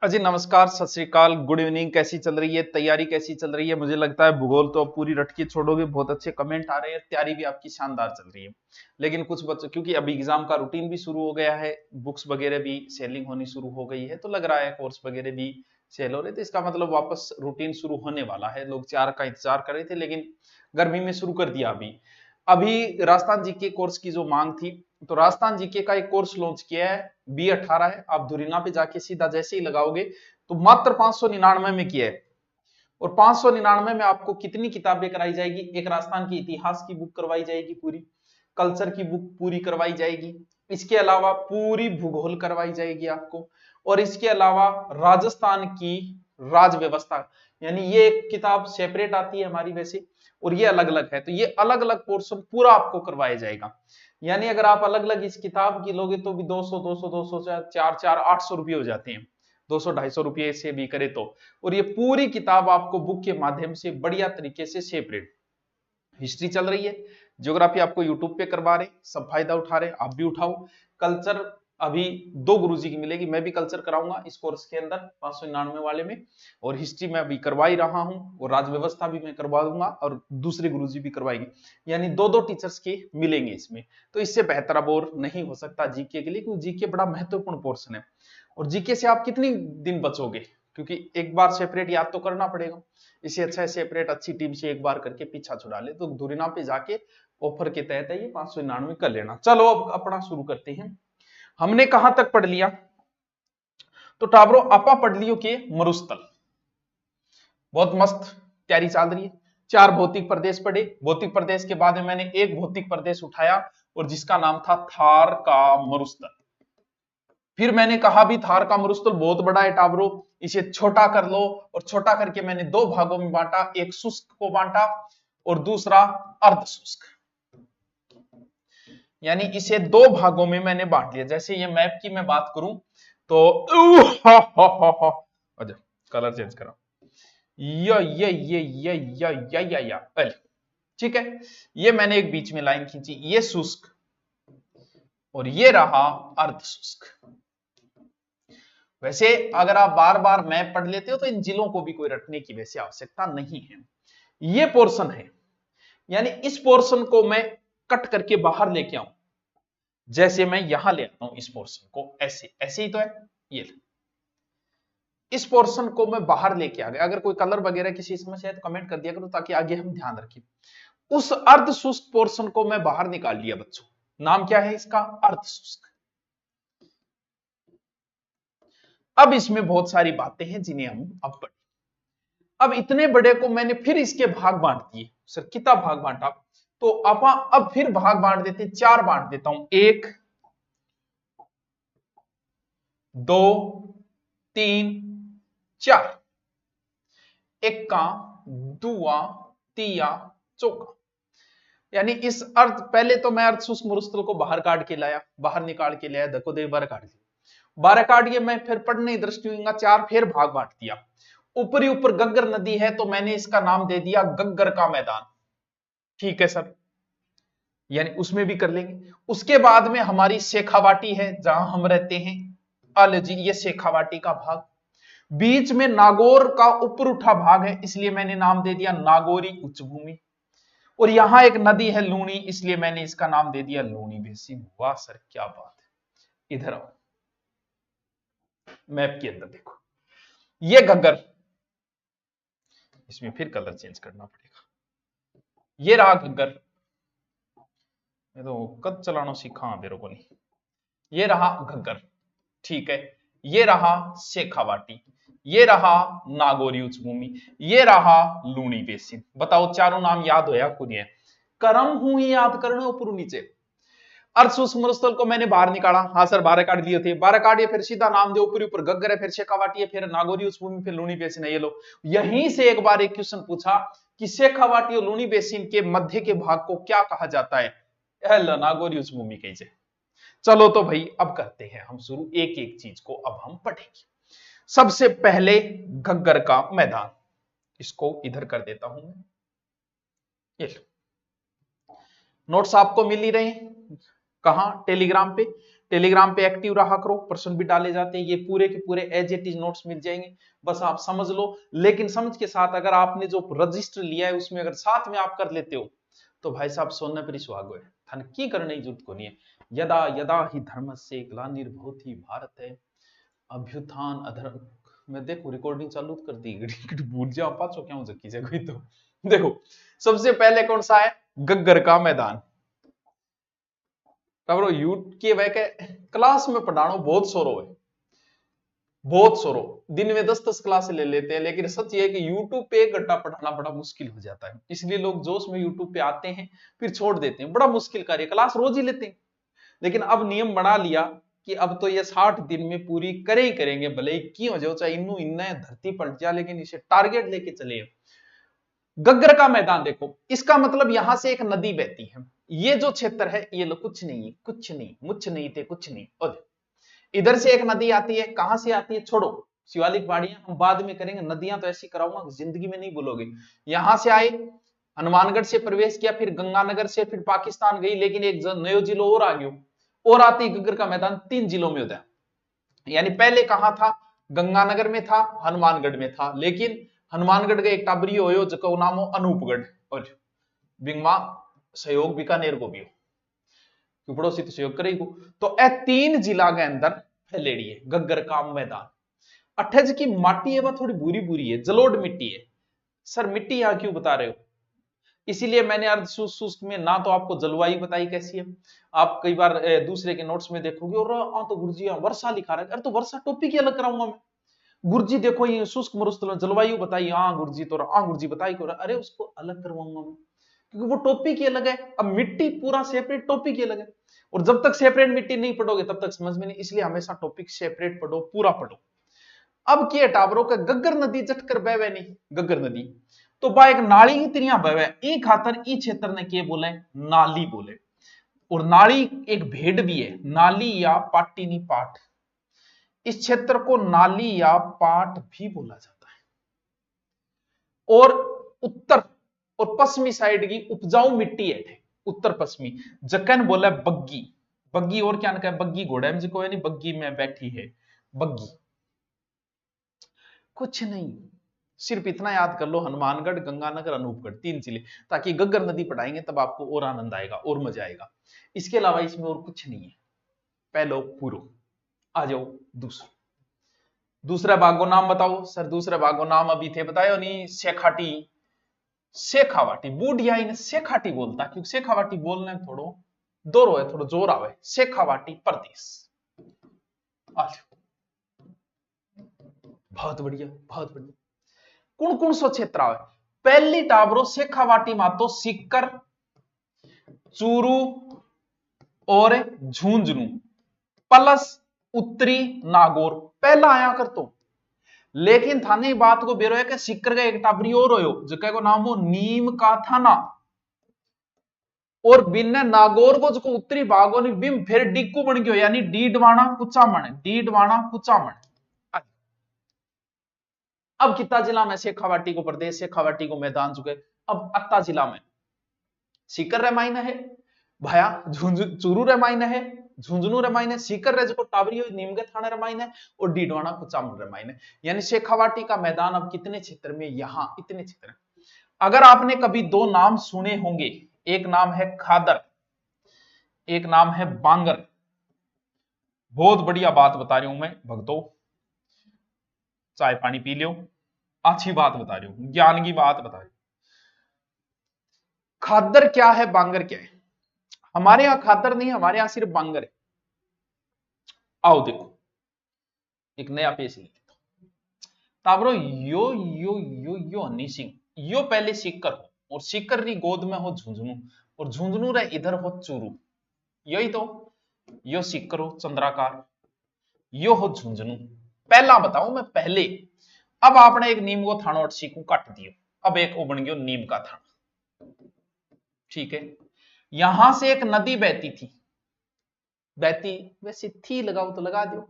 अजी नमस्कार, सत श्री अकाल, गुड इवनिंग। कैसी चल रही है तैयारी, कैसी चल रही है? मुझे लगता है भूगोल तो अब पूरी रट के छोड़ोगे। बहुत अच्छे कमेंट आ रहे हैं, तैयारी भी आपकी शानदार चल रही है। लेकिन कुछ बच्चों, क्योंकि अभी एग्जाम का रूटीन भी शुरू हो गया है, बुक्स वगैरह भी सेलिंग होनी शुरू हो गई है, तो लग रहा है कोर्स वगैरह भी सेल हो रहे थे। इसका मतलब वापस रूटीन शुरू होने वाला है। लोग 4 का इंतजार कर रहे थे, लेकिन गर्मी में शुरू कर दिया। अभी अभी राजस्थान जीके कोर्स की जो मांग थी, तो राजस्थान जीके का एक कोर्स लॉन्च किया है, B18 है। आप धुरीना पे जाके सीधा जैसे ही लगाओगे तो मात्र 599 में किया है। और 599 में आपको कितनी किताबें कराई जाएगी? एक राजस्थान की इतिहास की बुक करवाई जाएगी पूरी, कल्चर की बुक पूरी करवाई जाएगी, इसके अलावा पूरी भूगोल करवाई जाएगी आपको, और इसके अलावा राजस्थान की राज व्यवस्था, यानी ये एक किताब सेपरेट आती है हमारी वैसे, और ये अलग अलग है, तो ये अलग अलग पोर्शन पूरा आपको करवाया जाएगा। यानी अगर आप अलग अलग इस किताब की लोगे तो भी 200 200 200 4 4 800 रुपये हो जाते हैं, 200 250 रुपये से भी करे तो। और ये पूरी किताब आपको बुक के माध्यम से बढ़िया तरीके से सेपरेट। हिस्ट्री चल रही है, ज्योग्राफी आपको यूट्यूब पे करवा रहे, सब फायदा उठा रहे, आप भी उठाओ। कल्चर अभी 2 गुरुजी की मिलेगी, मैं भी कल्चर कराऊंगा इस कोर्स के अंदर 599 वाले में, और हिस्ट्री मैं अभी करवा ही रहा हूं, और राज व्यवस्था भी मैं करवा दूंगा, और दूसरे गुरुजी भी करवाएंगे। यानी 2-2 टीचर्स के मिलेंगे इसमें। तो इससे बेहतर अब और नहीं हो सकता जीके के लिए, क्योंकि जीके बड़ा महत्वपूर्ण पोर्शन है। और जीके से आप कितनी दिन बचोगे, क्योंकि एक बार सेपरेट याद तो करना पड़ेगा। इससे अच्छा है सेपरेट अच्छी टीम से एक बार करके पीछा छुड़ा ले। तो धुरीना पे जाके ऑफर के तहत है ये 599 कर लेना। चलो अब अपना शुरू करते हैं। हमने कहां तक पढ़ लिया? तो टाबरो आपा पढ़ लियो के मरुस्थल, बहुत मस्त तैयारी चल रही है। 4 भौतिक प्रदेश पढ़े, भौतिक प्रदेश के बाद में मैंने एक भौतिक प्रदेश उठाया, और जिसका नाम था थार का मरुस्थल। फिर मैंने कहा भी थार का मरुस्थल बहुत बड़ा है टाबरो, इसे छोटा कर लो, और छोटा करके मैंने 2 भागों में बांटा, एक शुष्क को बांटा और दूसरा अर्ध शुष्क। यानी इसे 2 भागों में मैंने बांट लिया। जैसे ये मैप की मैं बात करूं तो अच्छा, कलर चेंज करा, पहले ठीक है। ये मैंने एक बीच में लाइन खींची, ये शुष्क और ये रहा अर्ध शुष्क। वैसे अगर आप बार बार मैप पढ़ लेते हो तो इन जिलों को भी कोई रटने की वैसे आवश्यकता नहीं है। ये पोर्शन है, यानी इस पोर्शन को मैं कट करके बाहर लेके आऊं। जैसे मैं यहां ले आता हूं इस पोर्शन को, ऐसे ऐसे ही तो है ये। इस पोर्शन को मैं बाहर लेके आ गया। अगर कोई कलर वगैरह किसी समस्या है तो कमेंट कर दिया करो, ताकि आगे हम ध्यान रखें। उस अर्ध शुष्क पोर्शन को मैं बाहर निकाल लिया बच्चों। नाम क्या है इसका? अर्ध शुष्क। अब इसमें बहुत सारी बातें हैं जिन्हें हम अब पढ़ें। अब इतने बड़े को मैंने फिर इसके भाग बांट दिए। सर कितना भाग बांटा? तो अब फिर भाग बांट देते, 4 बांट देता हूं। 1 2 3 4, इक्का दुआ तिया चौका। यानी इस अर्थ, पहले तो मैं अर्थ शुष्क मरुस्थल को बाहर काट के लाया, बाहर निकाल के लाया, देखो देख 12 काट दिया, 12 काट के मैं फिर पढ़ने दृष्टि हुई 4 फिर भाग बांट दिया। ऊपरी ऊपर गग्गर नदी है, तो मैंने इसका नाम दे दिया गग्गर का मैदान। ठीक है सर, यानी उसमें भी कर लेंगे। उसके बाद में हमारी शेखावाटी है, जहां हम रहते हैं, अलजी, ये शेखावाटी का भाग। बीच में नागौर का ऊपर उठा भाग है, इसलिए मैंने नाम दे दिया नागौरी उच्चभूमि। और यहां एक नदी है लूणी, इसलिए मैंने इसका नाम दे दिया लूणी बेसिन। वाह सर क्या बात है। इधर आओ, मैप के अंदर देखो, ये घग्गर, इसमें फिर कलर चेंज करना पड़ेगा। ये रहा घग्गर, मैं तो कद चलाना सीखा मेरे को नहीं। ये रहा घग्गर, ठीक है। ये रहा शेखावाटी, ये रहा नागौरी उच्चभूमि, ये रहा लूणी बेसिन। बताओ चारों नाम याद होया खुद? करम हूं ही याद करने ऊपर नीचे। अर्थ शुष्क मरुस्थल को मैंने बाहर निकाला, हाँ सर 12 काट दिए थे, 12 काटिए, फिर सीधा नाम दे ऊपर ऊपर गग्गर है, फिर शेखावाटी है, फिर नागौरी उच्चभूमि, फिर लूणी बेसिन है। ये लो, यहीं से एक बार एक क्वेश्चन पूछा कि शेखावाटी और लूणी बेसिन के मध्य के भाग को क्या कहा जाता है? नागौरी उच्चभूमि कही। चलो तो भाई अब करते हैं हम शुरू, एक एक चीज को अब हम पढ़ेंगे। सबसे पहले घग्गर का मैदान, इसको इधर कर देता हूं मैं। ये नोट्स आपको मिल ही रहे हैं, कहां? टेलीग्राम पे। टेलीग्राम पे एक्टिव रहा करो, प्रश्न भी डाले जाते हैं, ये पूरे के पूरे एज इट इज नोट्स मिल जाएंगे, बस आप समझ लो। लेकिन समझ के साथ अगर आपने जो रजिस्टर लिया है उसमें अगर साथ में आप कर लेते हो तो भाई साहब सोने पर सुहागो है, थन की करने की जरूरत को नहीं है। यदा यदा ही धर्मस्य ग्लानिर्भवति भारत है अभ्युत्थान अधर्म। मैं देखो रिकॉर्डिंग चालू कर दी भूल जाओ पाचो क्या हो जकी जगह। तो देखो सबसे पहले कौन सा है, गग्गर का मैदान। यूट के वह के क्लास में पढ़ाना बहुत सोरो है, बहुत सोरो, दिन में 10-10 क्लास ले लेते हैं, लेकिन सच ये है कि यूट्यूब पे 1 घंटा पढ़ाना बड़ा मुश्किल हो जाता है, इसलिए लोग जोश में यूट्यूब पे आते हैं फिर छोड़ देते हैं, बड़ा मुश्किल कार्य, क्लास रोज ही लेते हैं। लेकिन अब नियम बना लिया कि अब तो ये 60 दिन में पूरी करे ही करेंगे, भले ही क्यों हो जाओ, चाहे इन्नू इन्ना धरती पलट जाए, लेकिन इसे टारगेट लेके चले। गग्गर का मैदान देखो, इसका मतलब यहां से एक नदी बहती है, ये जो क्षेत्र है ये लो कुछ नहीं, कुछ नहीं, मुछ नहीं थे कुछ नहीं, और इधर से एक नदी आती है, कहां से आती है छोड़ो, शिवालिक पहाड़ियां हम बाद में करेंगे, नदियां तो ऐसी कराऊंगा जिंदगी में नहीं भूलोगे। यहां से आए, हनुमानगढ़ से प्रवेश किया, फिर गंगानगर से फिर पाकिस्तान गई, लेकिन एक नयो जिलो और आ गयो, और आती गग्गर का मैदान 3 जिलों में होता है। यानी पहले कहां था, गंगानगर में था, हनुमानगढ़ में था, लेकिन हनुमानगढ़ का एक टाबरी हो जो नाम हो अनूपगढ़, और बिंगमा सहयोग बीकानेर को भी हो, पड़ोसी तो सहयोग करेगी। तो ए 3 जिला के अंदर फैलेड़ी है गग्गर का मैदान। अठज की माटी है वह थोड़ी बुरी बुरी है, जलोढ़ मिट्टी है। सर मिट्टी यहां क्यों बता रहे हो, इसीलिए मैंने अर्ध शुष्क में ना तो आपको जलवायु बताई कैसी है, आप कई बार दूसरे के नोट्स में देखोगे और तो गुरुजी वर्षा लिखा रहा है, अरे तो वर्षा टॉपिक ही अलग कराऊंगा मैं, गुरुजी देखो ये शुष्क मरुस्थल जलवायु बताइए, हाँ गुरुजी तो हाँ गुरुजी बताई को, अरे उसको अलग करवाऊंगा मैं, क्योंकि वो टॉपिक ही अलग है। अब मिट्टी पूरा सेपरेट टॉपिक ही अलग है, और जब तक सेपरेट मिट्टी नहीं पढ़ोगे तब तक समझ में नहीं, इसलिए हमेशा टॉपिक सेपरेट पढ़ो, पूरा पढ़ो। अब किए टावरों का गग्गर नदी जटकर बहवे नहीं, गग्गर नदी तो बा एक नाली की तिरिया बहवे, ई खातर ई क्षेत्र ने के बोले नाली बोले, और नाली एक भेड़ भी है, नाली या पाटिनी पाठ, इस क्षेत्र को नाली या पाट भी बोला जाता है। और उत्तर और पश्चिमी साइड की उपजाऊ मिट्टी है, उत्तर पश्चिमी जकन बोला बग्गी, बग्गी और क्या कहा बग्गी घोड़ा में को नहीं, बग्गी में बैठी है बग्गी, कुछ नहीं, सिर्फ इतना याद कर लो, हनुमानगढ़ गंगानगर अनूपगढ़ 3 जिले, ताकि गग्गर नदी पढ़ाएंगे तब आपको और आनंद आएगा और मजा आएगा, इसके अलावा इसमें और कुछ नहीं है। पहलो पूरो आ जाओ, दूसरा भाग को नाम बताओ, सर दूसरे भाग को नाम अभी थे बताए नहीं, शेखाटी, शेखावाटी, बूढ़िया इन शेखाटी बोलता, क्योंकि शेखावाटी बोलने में थोड़ो दोरो है, थोड़ा जोर आवे, शेखावाटी प्रदेश। बहुत बढ़िया बहुत बढ़िया। कौन कौन सो क्षेत्र आवे, पहली टाबरो शेखावाटी मातो सीकर, चूरू और झुंझुनू प्लस उत्तरी नागौर पहला आया कर तो, लेकिन थाने बात को बेरो है कि सीकर का एक टाबरी और हो जगह को नाम हो नीम का थाना, और बिन्ने नागौर को जो उत्तरी भागों ने बिम फिर डिक्कू बन गयो, यानी डीडवाना कुचामण, डीडवाना कुचामण। अब कितना जिला में शेखावाटी को प्रदेश, शेखावाटी को मैदान चुके, अब अत्ता जिला में सीकर रेमाइन है भाया, चूरू रेमाइन है, झुंझुनू रेमाइन है, सीकर रे जो टाबरी नीमगे थाना रेमाइन है, और डीडवाना कुचामण रेमाइन है, यानी शेखावाटी का मैदान अब कितने क्षेत्र में, यहां इतने क्षेत्र। अगर आपने कभी 2 नाम सुने होंगे, एक नाम है खादर, एक नाम है बांगर, बहुत बढ़िया बात बता रही हूं मैं भक्तों, चाय पानी पी लो, अच्छी बात बता रही हूं, ज्ञान की बात बता रही हूं। खादर क्या है, बांगर क्या है, हमारे यहां खादर नहीं, हमारे यहां सिर्फ बांगर है। आओ देखो एक नया पेज लिखता हूं, ताबरो यो हनी सिंह, यो पहले सीकर हो, और सीकर री गोद में हो झुंझुनू, और झुंझुनू रे इधर हो चूरू, यही तो, यो सीकर हो चंद्राकार, यो हो झुंझुनू, पहला बताऊं मैं पहले। अब आपने एक नीम को थाना और सीकू काट दियो, अब एक वो बन गयो नीम का थाना, ठीक है। यहां से एक नदी बहती थी, बहती वैसे थी लगाओ तो लगा दो,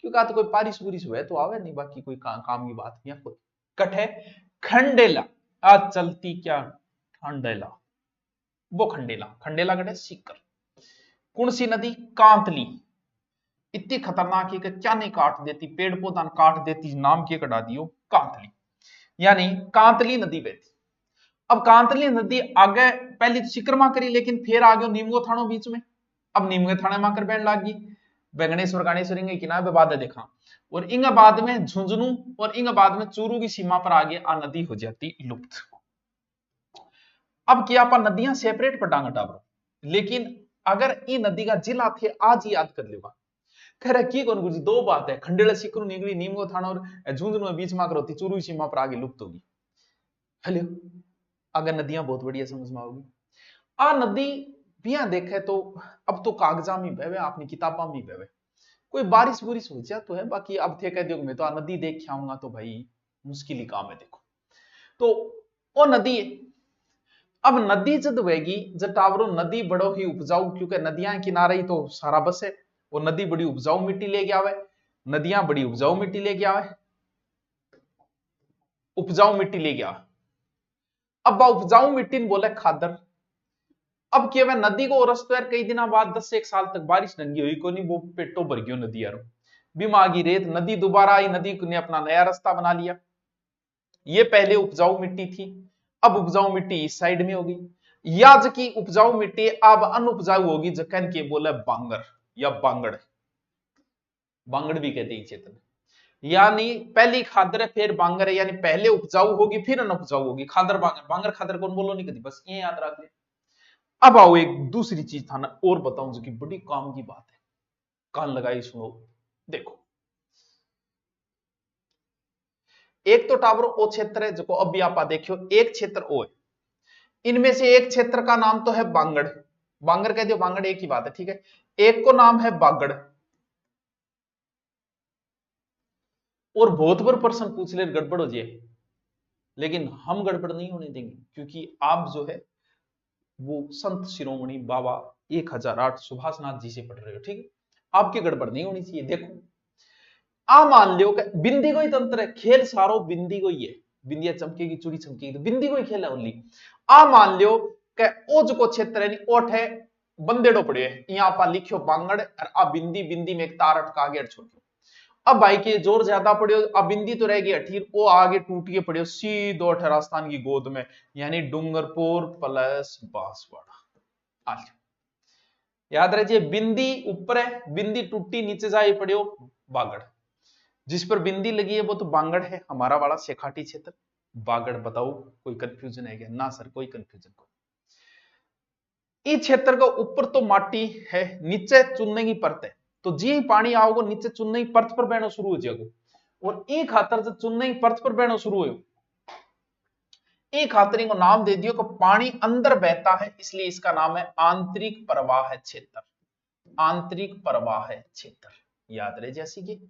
क्योंकि तो कोई बारिश बुरिश हुए तो आवे नहीं, बाकी कोई काम की बात नहीं है। कोई कट है खंडेला, आज चलती क्या खंडेला, वो खंडेला, खंडेला कट है सीकर। कौन सी नदी, कांतली, इतनी खतरनाक है कि क्या नहीं काट देती, पेड़ पौधा काट देती, नाम के कटा दियो कांतली, यानी कांतली नदी बहती। अब कांतली नदी आगे पहले तो सिकरमा करी, लेकिन फिर आगे नीमगो थानो बीच में। अब नीमगो थाने माकर बहन लागी, गणेश्वर गणेश्वर इंगे किनारे बाद देखा, और इंग बाद में झुंझुनू और इंग बाद में चूरू की सीमा पर आगे आ नदी हो जाती लुप्त। अब क्या आप नदियां सेपरेट पटांगा टाबरो, लेकिन अगर ई नदी का जिला थे आज ही याद कर लेगा। कह रहा की कौन गुरुजी, दो बात है, खंडेला सिकरू निगली नीमगो थाना और झुंझुनू बीच में करोती चूरू सीमा पर आगे लुप्त होगी। हेलो, अगर नदियां बहुत बढ़िया समझ में आओगी। आ नदी बिया देखे तो अब तो कागजा में बहवे, आपने किताबा में बहवे, कोई बारिश बुरिश हो जाए तो है, बाकी अब थे कह दियो मैं तो आ नदी देख के आऊंगा तो भाई मुश्किल ही काम है। देखो तो वो नदी है। अब नदी जब बहेगी, जब टावरो नदी बड़ो ही उपजाऊ, क्योंकि नदियां किनारे ही तो सारा बस है, वो नदी बड़ी उपजाऊ मिट्टी लेके आवे, नदियां बड़ी उपजाऊ मिट्टी लेके आवे, उपजाऊ मिट्टी लेके आवे। अब उपजाऊ मिट्टी बोले खादर। अब क्या नदी को रस्तो यार कई दिनों बाद 10 से 1 साल तक बारिश नंगी हुई को नहीं, वो पेटो भर गयो नदी यार, बिमागी रेत, नदी दोबारा आई, नदी ने अपना नया रास्ता बना लिया। ये पहले उपजाऊ मिट्टी थी, अब उपजाऊ मिट्टी इस साइड में होगी, या की उपजाऊ मिट्टी अब अनउपजाऊ होगी, जखन के बोले बांगर या बांगड़, बांगड़ भी कहते हैं क्षेत्र में, यानी पहली खादर है फिर बांगर है, यानी पहले उपजाऊ होगी फिर अनउपजाऊ होगी, खादर बांगर, बांगर खादर कौन बोलो नहीं कभी, बस ये याद रख ले। अब आओ एक दूसरी चीज था ना और बताऊं जो कि बड़ी काम की बात है, कान लगाई सुनो। देखो एक तो टावर ओ क्षेत्र है जो अभी आप देखियो, एक क्षेत्र ओ है, इनमें से एक क्षेत्र का नाम तो है बांगड़, बांगर कह दियो, बांगड़ एक ही बात है, ठीक है। एक को नाम है बागड़, और बहुत बार प्रश्न पूछ ले गड़बड़ हो जाए, लेकिन हम गड़बड़ नहीं होने देंगे, क्योंकि आप जो है वो संत शिरोमणि बाबा 1008 सुभाष नाथ जी से पढ़ रहे हो, ठीक है, आपकी गड़बड़ नहीं होनी चाहिए। देखो आ मान लियो बिंदी को ही तंत्र है, खेल सारो बिंदी को ही है, बिंदिया चमकेगी चूड़ी चमकेगी, तो बिंदी को ही खेल है ओनली। आ मान लियो ओज को क्षेत्र है ओठ है बंदेड़ो पड़े है, यहाँ पर लिखियो बांगड़, और आ बिंदी, बिंदी में एक तार अटका गया छोड़ो। अब भाई के जोर ज्यादा पड़ियो, अब बिंदी तो रह गई अठीर, वो आगे टूटिए पड़ियो सीधो राजस्थान की गोद में, यानी डूंगरपुर प्लस बांसवाड़ा। याद रखिए बिंदी ऊपर है, बिंदी टूटी नीचे जाए पड़ियो बागड़, जिस पर बिंदी लगी है वो तो बांगड़ है, हमारा वाला शेखाटी क्षेत्र। बागड़ बताओ कोई कंफ्यूजन है क्या? ना सर कोई कंफ्यूजन को। इस क्षेत्र का ऊपर तो माटी है, नीचे चुनने की परत है, तो जी पानी आओगे नीचे चुनने की परत पर बहना शुरू हो जाएगा, और एक खातर जब चुनने की परत पर बहना शुरू हो, एक खातर को नाम दे दियो कि पानी अंदर बहता है, इसलिए इसका नाम है आंतरिक प्रवाह क्षेत्र, आंतरिक प्रवाह क्षेत्र। याद रहे जैसी की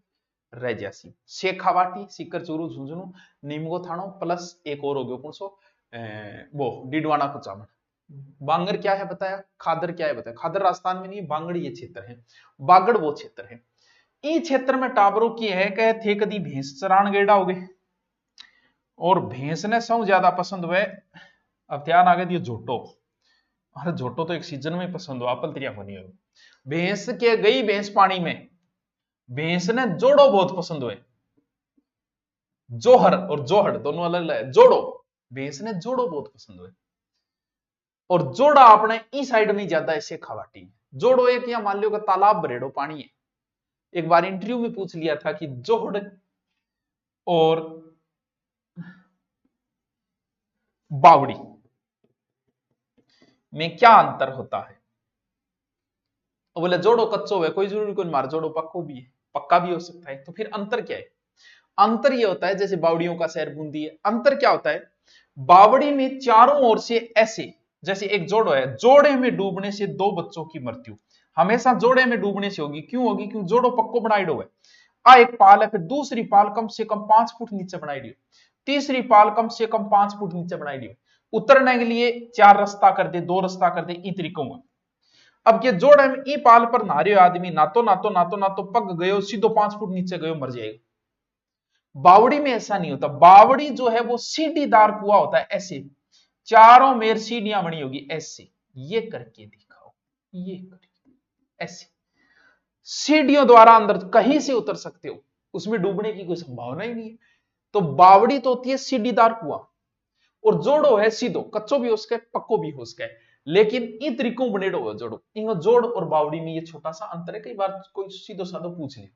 रह जैसी शेखावाटी, सीकर, चूरू, झुंझुनू, नीमगो थानो प्लस एक और हो गया कौन सो वो डिडवाना कुचामन। बांगर क्या है बताया, खादर क्या है बताया, खादर राजस्थान में नहीं, बांगड़ ये क्षेत्र है, बागड़ वो क्षेत्र है। इस क्षेत्र में टाबरों की है कहे थे कदी भैंस चरान गेड़ा हो गए, और भैंस ने सब ज्यादा पसंद हुए, अब ध्यान आ गया झोटो, अरे झोटो तो एक सीजन में पसंद हो, अपल तिरिया होनी है। भैंस के गई भैंस पानी में, भैंस ने जोड़ो बहुत पसंद हुए, जोहर और जोहड़ दोनों अलग अलग, जोड़ो, भैंस ने जोड़ो बहुत पसंद हुए, और जोड़ा आपने इस साइड में ज्यादा ऐसे खवाटी में, जोड़ो एक या मान लो का तालाब भरेड़ो पानी है। एक बार इंटरव्यू में पूछ लिया था कि जोहड़ और बावड़ी में क्या अंतर होता है, बोले जोड़ो कच्चो है, कोई जरूरी कोई मार, जोड़ो पक्को भी है, पक्का भी हो सकता है, तो फिर अंतर क्या है? अंतर यह होता है जैसे बावड़ियों का शहर बूंदी है, अंतर क्या होता है, बावड़ी में चारों ओर से ऐसे, जैसे एक जोड़ो है, जोड़े में डूबने से 2 बच्चों की मृत्यु हमेशा जोड़े में डूबने से होगी, क्यों होगी? क्यों जोड़ो पक्को बनाइडो है, आ एक पाल है, फिर दूसरी पाल कम से कम 5 फुट नीचे बनाई दी, तीसरी पाल कम से कम 5 फुट नीचे बनाई दी, उतरने के लिए 4 रास्ता कर दे, 2 रास्ता कर दे, इन तरीकों में। अब ये जोड़ है ई पाल पर नारियो आदमी ना तो पग गयो सीधो 5 फुट नीचे गयो मर जाएगा। बावड़ी में ऐसा नहीं होता, बावड़ी जो है वो सीढ़ीदार कुआ होता है, ऐसे चारों मेर सीढ़ियां बनी होगी, ऐसे ये करके दिखाओ, ये करके ऐसे सीढ़ियों द्वारा अंदर कहीं से उतर सकते हो, उसमें डूबने की कोई संभावना ही नहीं है। तो बावड़ी तो होती है सीढ़ीदार कुआं, और जोड़ो है सीधो, कच्चो भी हो सके पक्को भी हो सके, लेकिन इन तरीकों बनेड़ो है जोड़ो। इन जोड़ और बावड़ी में ये छोटा सा अंतर है। कई बार कोई सीधो साधो पूछ ले,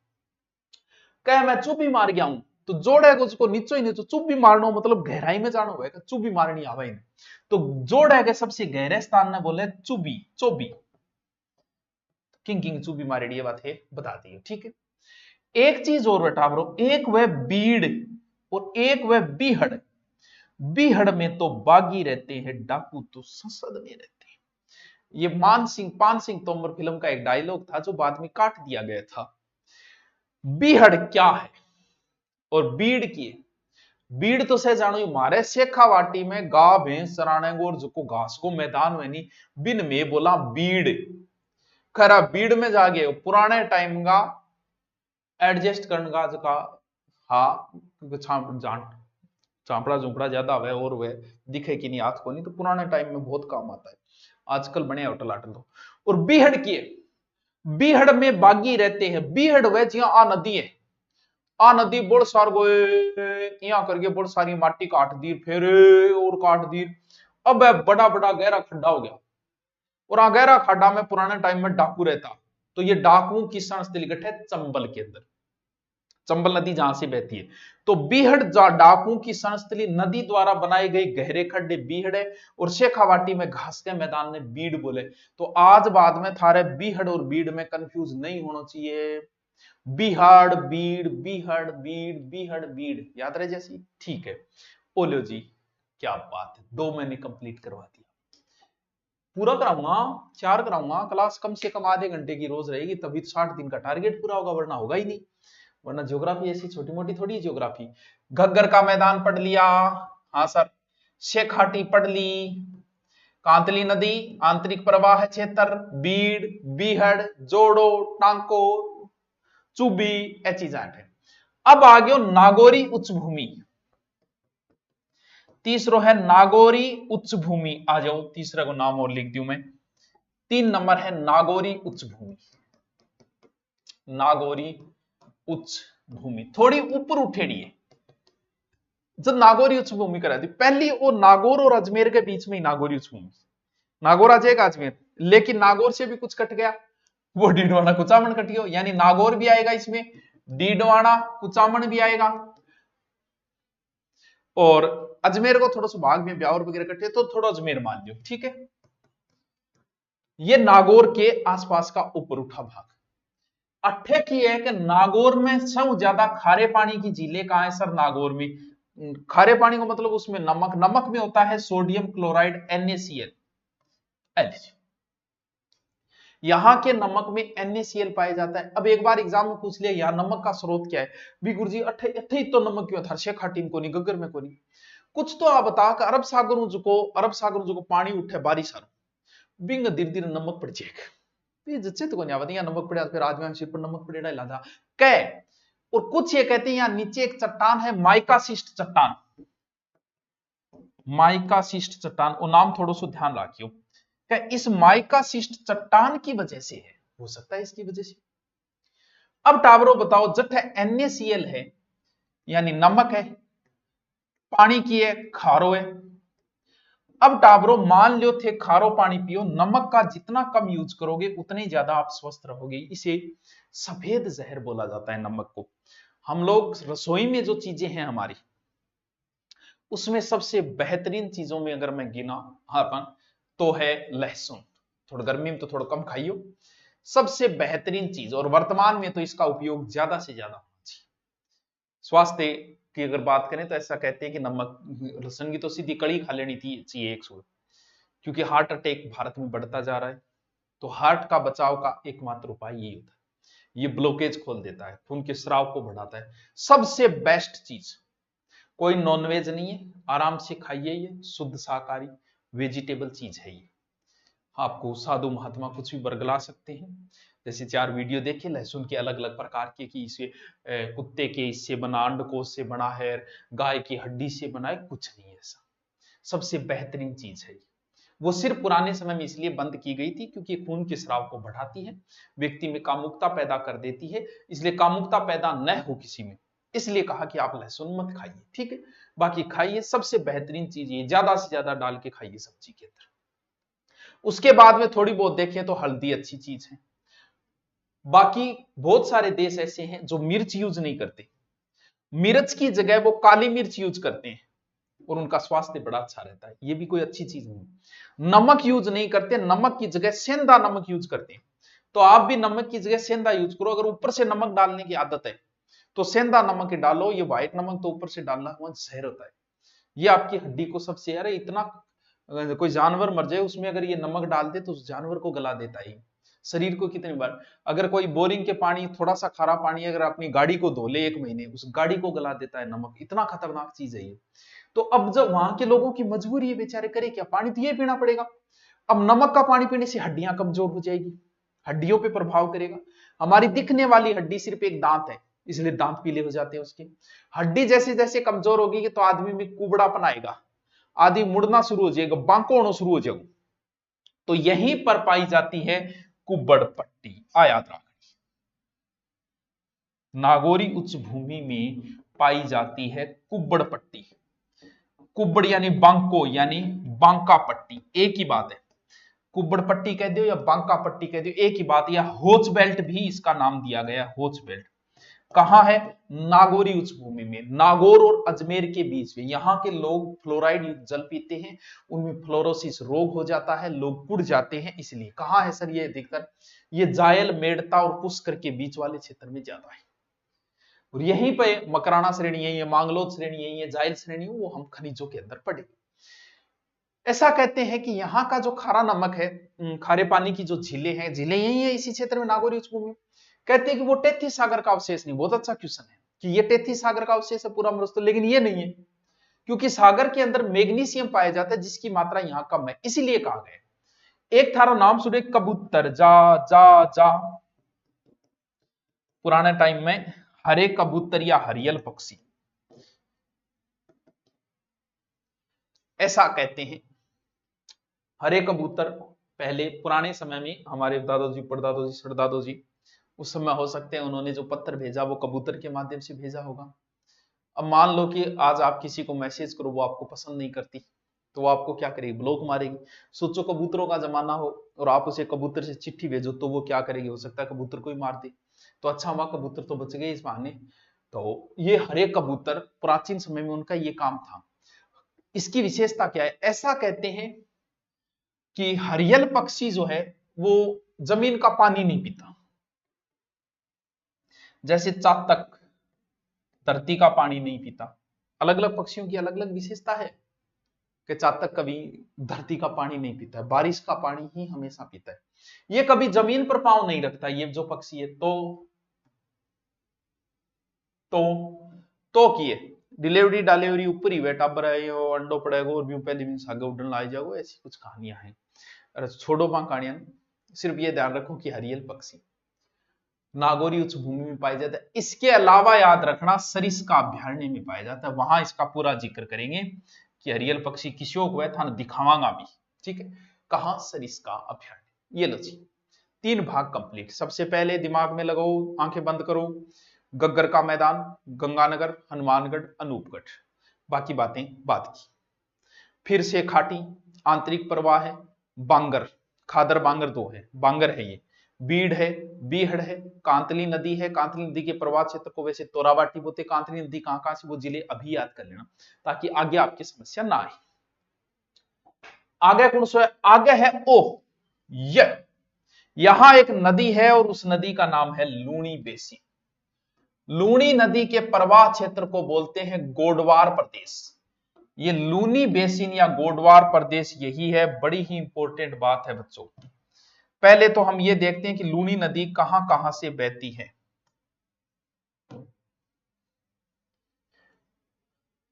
कह मैं चुप ही मार गया हूं, तो जोड़ है उसको नीचो ही नीचो, चुप भी मारना मतलब गहराई में जानो है, चुप भी मारनी आवा ही नहीं। तो जोड़ है सबसे गहरे स्थान में बोले चुबी, चोबी, किंग किंग चुबी मारेड़ी, ये बात है बता दी। ठीक है, एक चीज और बेटा ब्रो, एक वह बीड़ और एक वह बीहड़। बीहड़ में तो बागी रहते हैं, डाकू तो संसद में रहते हैं। ये पान सिंह तोमर फिल्म का एक डायलॉग था जो बाद में काट दिया गया था। बीहड़ क्या है और बीड़ की है? बीड़ तो सह जानो मारे शेखावाटी में गा भैंस चराने को और जो घास को मैदान में नहीं, बिन में बोला बीड़, खरा बीड़ में जागे पुराने टाइम का एडजस्ट करने का जका, हाँ जान चांपड़ा झुंपड़ा ज्यादा हुआ और वह दिखे कि नहीं हाथ को नहीं, तो पुराने टाइम में बहुत काम आता है। आजकल बने होटल आटल दो। और बीहड़ की, बीहड़ में बागी रहते हैं। बीहड़ वह जिया आ नदी है, आ नदी बोल सार गोए यहाँ करके बोल सारी माटी काट दी, फिर और काट दी। अब बड़ा बड़ा गहरा खड्डा हो गया, और आ गहरा खड्डा में पुराने टाइम में डाकू रहता। तो ये डाकुओं की संस्थल इकट्ठे चंबल के अंदर, चंबल नदी जहां से बहती है। तो बीहड़ डाकुओं की संस्थली नदी द्वारा बनाए गए गहरे खड्डे बीहड़ है, और शेखावाटी में घास के मैदान में बीड़ बोले। तो आज बाद में थारे बीहड़ और बीड़ में कंफ्यूज नहीं होना चाहिए। बिहाड़ बीड़, बिहड़ बीड़, बिहड़ बीड़, याद रहे जैसी। ठीक है, बोलो जी, क्या बात है, 2 महीने कंप्लीट करवा दिया। पूरा कराऊंगा, 4 कराऊंगा क्लास, कम से कम आधे घंटे की रोज रहेगी, तभी 60 दिन का टारगेट पूरा होगा, वरना होगा ही नहीं। वरना ज्योग्राफी ऐसी छोटी मोटी थोड़ी ज्योग्राफी। घग्गर का मैदान पढ़ लिया, हाँ सर। शेखाटी पढ़ ली, कांतली नदी, आंतरिक प्रवाह क्षेत्र, बीड़, बीहड़, जोड़ो, टांको, चुबी, ए चीज है। अब आ गयो नागौरी उच्च भूमि। तीसरो है नागौरी उच्च भूमि, आ जाओ, तीसरे को नाम और लिख दूं मैं। 3 नंबर है नागौरी उच्च भूमि। नागौरी उच्च भूमि थोड़ी ऊपर उठेड़ी है। जब नागौरी उच्च भूमि करा दी पहली, वो नागौर और अजमेर के बीच में ही नागौरी उच्च भूमि। नागौर आ जाएगा अजमेर, लेकिन नागौर से भी कुछ कट गया, वो डीडवाना कुचामन कट गया, यानी नागौर भी आएगा इसमें, डीडवाना कुचामन भी आएगा, और अजमेर को थोड़ा सा भाग में ब्यावर वगैरह कटे तो थोड़ा अजमेर मान लो। ठीक है, ये नागौर के आसपास का ऊपर उठा भाग। अट्ठे की है कि नागौर में सबसे ज्यादा खारे पानी की झीलें कहां है सर? नागौर में। खारे पानी को मतलब उसमें नमक, नमक में होता है सोडियम क्लोराइड NaCl। यहां के नमक में NaCl पाया जाता है। अब एक बार एग्जाम में पूछ लिया यार नमक का स्रोत क्या है, भी गुरुजी अट्ठे अट्ठे तो नमक क्यों था, शेखाटी को नहीं, गग्गर में को नहीं, कुछ तो आप बता कि अरब सागर जो पानी उठे बारिश आ बिंग धीरे धीरे नमक पड़ जाएगा। ये जच्चे को नहीं आवत, यहाँ नमक पड़े फिर आदमी सिर पर नमक पड़ेगा लादा कह। और कुछ ये कहते हैं यहाँ नीचे एक चट्टान है, माइकासिस्ट चट्टान, माइकासिस्ट चट्टान, वो नाम थोड़ा सा ध्यान रखियो। क्या इस माइकासिस्ट चट्टान की वजह से है? हो सकता है इसकी वजह से। अब टावरो बताओ, जट है NaCl है यानी नमक है, पानी की है खारो है। अब टाबरो मान लो थे खारो पानी पियो, नमक का जितना कम यूज करोगे उतने ज्यादा आप स्वस्थ रहोगे। इसे सफेद जहर बोला जाता है नमक को। हम लोग रसोई में जो चीजें हैं हमारी, उसमें सबसे बेहतरीन चीजों में अगर मैं गिना अपन तो है लहसुन। थोड़ा गर्मी में तो थोड़ा कम खाइयो, सबसे बेहतरीन चीज, और वर्तमान में तो इसका उपयोग ज्यादा से ज्यादा होना चाहिए। स्वास्थ्य की अगर बात करें तो ऐसा कहते हैं कि नमक, लहसुन की तो सीधी कड़ी खा लेनी चाहिए एक सूर, क्योंकि हार्ट अटैक भारत में बढ़ता जा रहा है। तो हार्ट का बचाव का एकमात्र उपाय यही होता है, ये ब्लॉकेज खोल देता है, खून के स्राव को बढ़ाता है। सबसे बेस्ट चीज, कोई नॉनवेज नहीं है, आराम से खाइए, ये शुद्ध शाकाहारी वेजिटेबल चीज है ये। आपको साधु महात्मा कुछ भी बरगला सकते हैं, जैसे 4 वीडियो देखे लहसुन के अलग अलग प्रकार के, कि इसे कुत्ते के इससे बना, अंडकोश से बना है, गाय की हड्डी से बना है, कुछ नहीं है ऐसा। सबसे बेहतरीन चीज है, वो सिर्फ पुराने समय में इसलिए बंद की गई थी क्योंकि खून के स्राव को बढ़ाती है, व्यक्ति में कामुकता पैदा कर देती है, इसलिए कामुकता पैदा न हो किसी में, इसलिए कहा कि आप लहसुन मत खाइए। ठीक है, बाकी खाइए, सबसे बेहतरीन चीज ये, ज्यादा से ज्यादा डाल के खाइए सब्जी के अंदर। उसके बाद में थोड़ी बहुत देखें तो हल्दी अच्छी चीज है। बाकी बहुत सारे देश ऐसे हैं जो मिर्च यूज नहीं करते, मिर्च की जगह वो काली मिर्च यूज करते हैं और उनका स्वास्थ्य बड़ा अच्छा रहता है, ये भी कोई अच्छी चीज नहीं। नमक यूज नहीं करते, नमक की जगह सेंधा नमक यूज करते हैं। तो आप भी नमक की जगह सेंधा यूज करो। अगर ऊपर से नमक डालने की आदत है तो सेंधा नमक डालो, ये व्हाइट नमक तो ऊपर से डालना हुआ जहर होता है, ये आपकी हड्डी को सबसे, यार इतना, कोई जानवर मर जाए उसमें अगर ये नमक डाल दे तो उस जानवर को गला देता है शरीर को कितनी बार। अगर कोई बोरिंग के पानी, थोड़ा सा खारा पानी अगर अपनी गाड़ी को धो ले 1 महीने, उस गाड़ी को गला देता है नमक, इतना खतरनाक चीज है ये। तो अब जब वहां के लोगों की मजबूरी है, बेचारे करे क्या, पानी तो ये पीना पड़ेगा। अब नमक का पानी पीने से हड्डियां कमजोर हो जाएगी, हड्डियों पे प्रभाव करेगा। हमारी दिखने वाली हड्डी सिर्फ एक दांत है, इसलिए दांत पीले हो जाते हैं उसके। हड्डी जैसे जैसे कमजोर होगी तो आदमी में कुबड़ापन आएगा, आदमी मुड़ना शुरू हो जाएगा, बांको होना शुरू हो जाएगा। तो यहीं पर पाई जाती है कुब्बड़ पट्टी, याद रखना, नागौरी उच्च भूमि में पाई जाती है कुब्बड़ पट्टी। कुब्बड़ यानी बांको, यानी बांका पट्टी, एक ही बात है। कुब्बड़ पट्टी कह दो या बांका पट्टी कह दो, एक ही बात। या होच बेल्ट भी इसका नाम दिया गया, होच बेल्ट। कहां है? नागौरी उच्च भूमि में, नागौर और अजमेर के बीच में। यहां के लोग फ्लोराइड युक्त जल पीते हैं, उनमें फ्लोरोसिस रोग हो जाता है, लोग पुड़ जाते हैं, इसलिए। कहां है सर ये? अधिकतर ये जायल, मेड़ता और पुष्कर के बीच वाले क्षेत्र में ज्यादा है। और यहीं पे मकराना श्रेणी है, मांगलोद श्रेणी है, जायल श्रेणी, वो हम खनिजों के अंदर पढ़े। ऐसा कहते हैं कि यहाँ का जो खारा नमक है, खारे पानी की जो झीलें हैं, झीलें यही है इसी क्षेत्र में, नागौरी उच्च भूमि। कहते हैं कि वो टेथी सागर का अवशेष नहीं। बहुत अच्छा क्वेश्चन है कि ये टेथी सागर का अवशेष है पूरा मरुस्थल, लेकिन ये नहीं है, क्योंकि सागर के अंदर मैग्नीशियम पाया जाता है जिसकी मात्रा यहाँ कम है, इसीलिए कहा गया। एक थारा नाम सुने, कबूतर, जा जा जा। पुराने टाइम में हरे कबूतर या हरियल पक्षी, ऐसा कहते हैं। हरे कबूतर पहले पुराने समय में हमारे दादाजी, परदादाजी, सरदादाजी, उस समय हो सकते हैं उन्होंने जो पत्र भेजा वो कबूतर के माध्यम से भेजा होगा। अब मान लो कि आज आप किसी को मैसेज करो, वो आपको पसंद नहीं करती, तो वो आपको क्या करेगी? ब्लॉक मारेगी। सोचो कबूतरों का जमाना हो और आप उसे कबूतर से चिट्ठी भेजो, तो वो क्या करेगी? हो सकता है कबूतर को ही मार दे। तो अच्छा हुआ कबूतर तो बच गए इस बहाने। तो ये हरे कबूतर प्राचीन समय में उनका ये काम था। इसकी विशेषता क्या है? ऐसा कहते हैं कि हरियल पक्षी जो है वो जमीन का पानी नहीं पीता, जैसे चातक धरती का पानी नहीं पीता। अलग अलग पक्षियों की अलग अलग विशेषता है कि चातक कभी धरती का पानी नहीं पीता है, बारिश का पानी ही हमेशा पीता है। ये कभी जमीन पर पांव नहीं रखता, ये जो पक्षी है। तो किए डिलीवरी डालीवरी ऊपर ही बैठा बराए अंडो पड़ेगा और भी पहले भी सागे उड़न ला जाओ, ऐसी कुछ कहानियां हैं। अरे छोड़ो वहां कहानियां, सिर्फ ये ध्यान रखो कि हरियल पक्षी नागौरी उच्च भूमि में पाया जाता है। इसके अलावा याद रखना सरिस्का अभ्यारण्य में पाया जाता है, वहां इसका पूरा जिक्र करेंगे कि हरियल पक्षी किसो हुआ था, दिखावांगा भी। ठीक है, कहां? सरिस्का अभ्यारण्य। ये लो जी, 3 भाग कंप्लीट। सबसे पहले दिमाग में लगाओ, आंखें बंद करो, गग्गर का मैदान, गंगानगर, हनुमानगढ़, अनूपगढ़, बाकी बातें बाद की। फिर से खाटी, आंतरिक प्रवाह है, बांगर, खादर बांगर 2 है, बांगर है ये, बीड़ है, बीहड़ है, कांतली नदी है। कांतली नदी के प्रवाह क्षेत्र को वैसे तोराबाटी बोलते। कांतली नदी कहां से, वो जिले अभी याद कर लेना ताकि आगे आपकी समस्या ना आए। आगे कौन सा है? आगे है ओह, यहां एक नदी है और उस नदी का नाम है लूणी बेसिन। लूणी नदी के प्रवाह क्षेत्र को बोलते हैं गोडवार प्रदेश। ये लूनी बेसिन या गोडवार प्रदेश यही है। बड़ी ही इंपॉर्टेंट बात है बच्चों। पहले तो हम ये देखते हैं कि लूनी नदी कहां कहां से बहती है।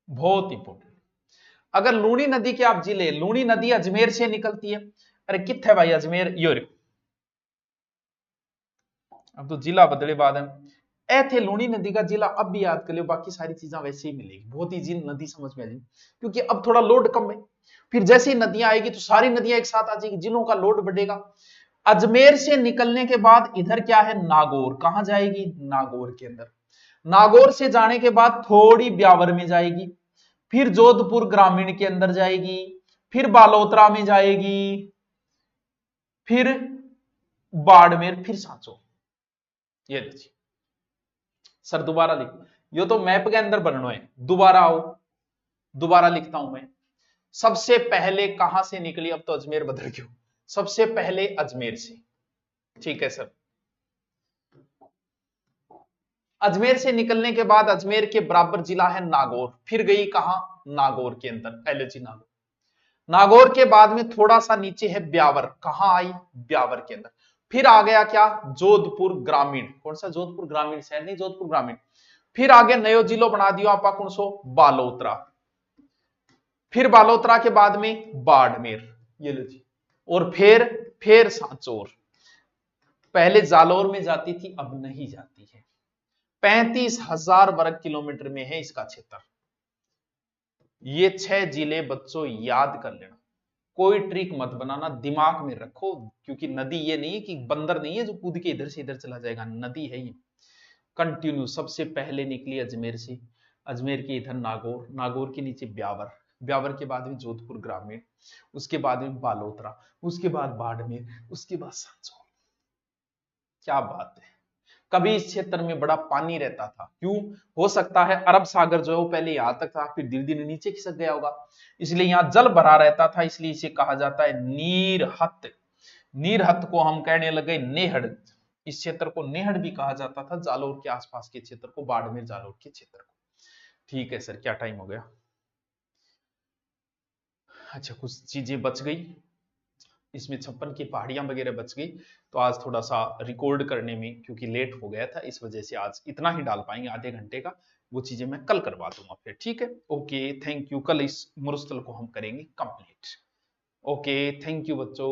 बहुत इंपॉर्टेंट। अगर लूनी नदी के आप जिले, लूनी नदी अजमेर से निकलती है। अरे कित्थे भाई अजमेर? यो अब तो जिला बदले बाद है। ए थे लूणी नदी का जिला, अब भी याद कर लो, बाकी सारी चीजें वैसे ही मिलेगी, बहुत इजी नदी समझ में आ जाएगी, क्योंकि अब थोड़ा लोड कम है। फिर जैसे ही नदियां आएगी तो सारी नदियां एक साथ आ जाएगी, जिलों का लोड बढ़ेगा। अजमेर से निकलने के बाद इधर क्या है, नागौर, कहां जाएगी, नागौर के अंदर। नागौर से जाने के बाद थोड़ी ब्यावर में जाएगी, फिर जोधपुर ग्रामीण के अंदर जाएगी, फिर बालोतरा में जाएगी, फिर बाड़मेर, फिर सांचो। ये देखिए सर, दोबारा लिख, यो तो मैप के अंदर बनना है, दोबारा आओ, दोबारा लिखता हूं मैं। सबसे पहले कहां से निकली, अब तो अजमेर बदल गया, सबसे पहले अजमेर से, ठीक है सर। अजमेर से निकलने के बाद अजमेर के बराबर जिला है नागौर, फिर गई कहां, नागौर के अंदर, एलएची नागौर। नागौर के बाद में थोड़ा सा नीचे है ब्यावर, कहां आई, ब्यावर के अंदर। फिर आ गया क्या, जोधपुर ग्रामीण, कौन सा जोधपुर ग्रामीण, शहर नहीं, जोधपुर ग्रामीण। फिर आगे नयो जिलो बना दियो आपा, कौन सो, बालोतरा। फिर बालोतरा के बाद में बाड़मेर, ये लो जी, और फिर सांचौर। पहले जालोर में जाती थी, अब नहीं जाती है। 35,000 वर्ग किलोमीटर में है इसका क्षेत्र। ये 6 जिले बच्चों याद कर लेना, कोई ट्रिक मत बनाना, दिमाग में रखो, क्योंकि नदी ये नहीं है कि बंदर नहीं है जो कूद के इधर से इधर चला जाएगा, नदी है ये कंटिन्यू। सबसे पहले निकली अजमेर से, अजमेर के इधर नागौर, नागौर के नीचे ब्यावर, ब्यावर के बाद में जोधपुर ग्रामीण, उसके बाद में बालोतरा, उसके बाद बाड़मेर, उसके बाद सांचौर। क्या बात है। कभी इस क्षेत्र में बड़ा पानी रहता था, क्यों, हो सकता है अरब सागर जो है वो पहले यहां तक था, फिर धीरे धीरे नीचे खिसक गया होगा, इसलिए यहां जल भरा रहता था, इसलिए इसे कहा जाता है नीरहत। नीरहत को हम कहने लगे नेहड़, इस क्षेत्र को नेहड़ भी कहा जाता था, जालोर के आसपास के क्षेत्र को, बाड़मेर जालोर के क्षेत्र को। ठीक है सर, क्या टाइम हो गया, अच्छा कुछ चीजें बच गई, इसमें 56 की पहाड़ियां वगैरह बच गई, तो आज थोड़ा सा रिकॉर्ड करने में क्योंकि लेट हो गया था, इस वजह से आज इतना ही डाल पाएंगे, आधे घंटे का, वो चीजें मैं कल करवा दूंगा फिर, ठीक है। ओके थैंक यू, कल इस मरुस्थल को हम करेंगे कंप्लीट। ओके थैंक यू बच्चों।